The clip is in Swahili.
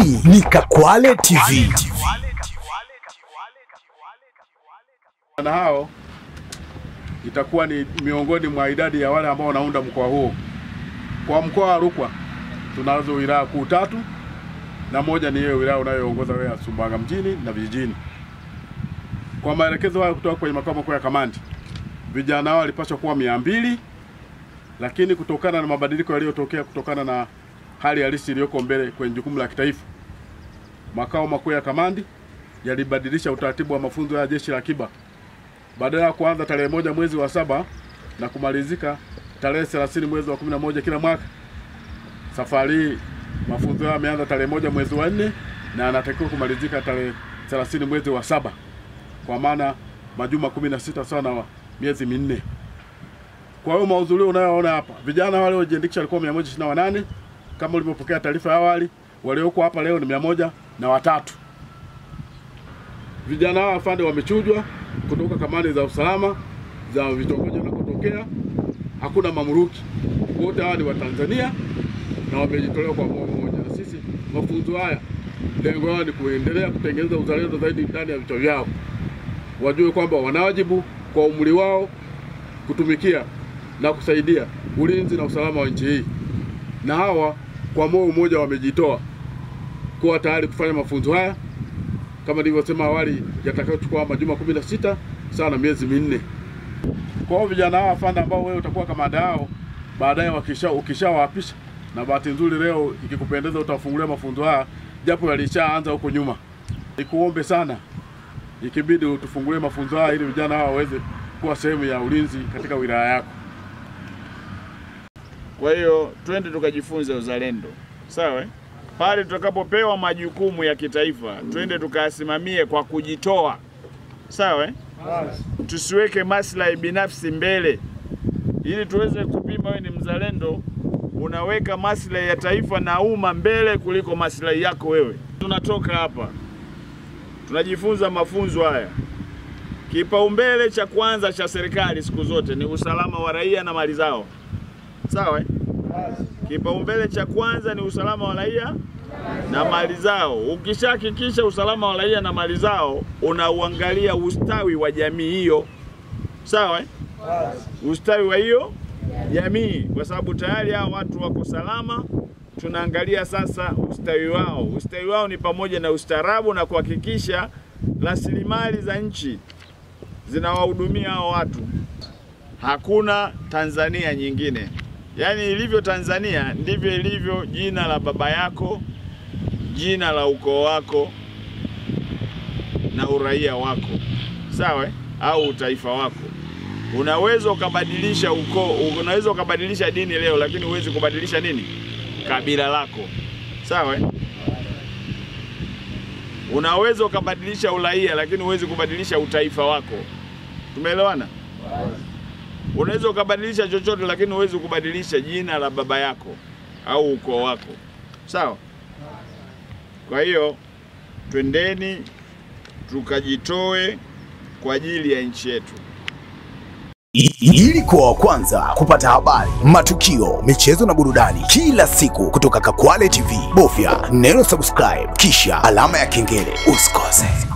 Hii ni Kakwale TV. Na hao itakuwa ni miongoni mwa idadi ya wale ambao wanaunda mkoa huo. Kwa mkoa wa Rukwa tunazo wilaya kuu 3 na moja ni hiyo wilaya unayoongoza wewe ya Sumbawanga mjini na vijijini. Kwa maelekezo hayo kutoka kwenye makao makuu ya kamandi, vijana hao walipaswa kuwa 200, lakini kutokana na mabadiliko yaliyotokea kutokana na hali halisi iliyoko mbele kwenye jukumu la kitaifa, makao makuu ya kamandi yalibadilisha utaratibu wa mafunzo ya jeshi la akiba. Badala ya kuanza tarehe 1 mwezi wa 7 na kumalizika tarehe 30 mwezi wa 11 kila mwaka, safari mafunzo yameanza tarehe 1 mwezi wa 4 na anatakiwa kumalizika tarehe 30 mwezi wa 7, kwa maana majuma 16 sawa na miezi 4. Kwa hiyo mahudhurio unayoona hapa, vijana wale waliojiandikisha walikuwa 128 kama ulivyopokea taarifa ya awali. Walioko hapa leo ni 103. Vijana hao afande wamechujwa kutoka kamandi za usalama za vitongoji wanakotokea. Hakuna mamuruki, wote hawa ni wa Tanzania na wamejitolea kwa moyo mmoja. Sisi mafunzo haya lengo lao ni kuendelea kutengeneza uzalendo zaidi ndani ya vichwa vyao, wajue kwamba wanawajibu kwa umri wao kutumikia na kusaidia ulinzi na usalama wa nchi hii, na hawa kwa moyo mmoja wamejitoa kuwa tayari kufanya mafunzo haya kama nilivyosema awali, yatakayochukua majuma 16 sawa na miezi 4. Kwa hiyo vijana hawa afande ambao wewe utakuwa kamanda yao baadaye ukishawaapisha, na bahati nzuri leo ikikupendeza utafungulia mafunzo haya japo yalishaanza huko nyuma, nikuombe sana ikibidi utufungulie mafunzo haya ili vijana hawa waweze kuwa sehemu ya ulinzi katika wilaya yako. Kwa hiyo twende tukajifunze uzalendo. Sawa? Pale tutakapopewa majukumu ya kitaifa, twende tukasimamie kwa kujitoa. Sawa? Tusiweke maslahi binafsi mbele. Ili tuweze kupima wewe ni mzalendo, unaweka maslahi ya taifa na umma mbele kuliko maslahi yako wewe. Tunatoka hapa, tunajifunza mafunzo haya. Kipaumbele cha kwanza cha serikali siku zote ni usalama wa raia na mali zao. Sawa? Kipaumbele cha kwanza ni usalama wa raia na mali zao. Ukishahakikisha usalama wa raia na mali zao, unauangalia ustawi wa jamii hiyo. Sawa? Ustawi wa hiyo jamii, kwa sababu tayari hao watu wako salama. Tunaangalia sasa ustawi wao. Ustawi wao ni pamoja na ustaarabu na kuhakikisha rasilimali za nchi zinawahudumia hao watu. Hakuna Tanzania nyingine. Yaani ilivyo Tanzania ndivyo ilivyo jina la baba yako, jina la ukoo wako na uraia wako. Sawa? Au taifa wako. Unaweza ukabadilisha ukoo, unaweza ukabadilisha dini leo, lakini huwezi kubadilisha nini? Kabila lako. Sawa? Unaweza ukabadilisha uraia, lakini huwezi kubadilisha utaifa wako. Tumeelewana? Unaweza ukabadilisha chochote, lakini huwezi kubadilisha jina la baba yako au ukoo wako. Sawa? Kwa hiyo twendeni tukajitoe kwa ajili ya nchi yetu. Ili kuwa wa kwanza kupata habari, matukio, michezo na burudani kila siku kutoka Kakwale TV, bofya neno subscribe kisha alama ya kengele. Usikose.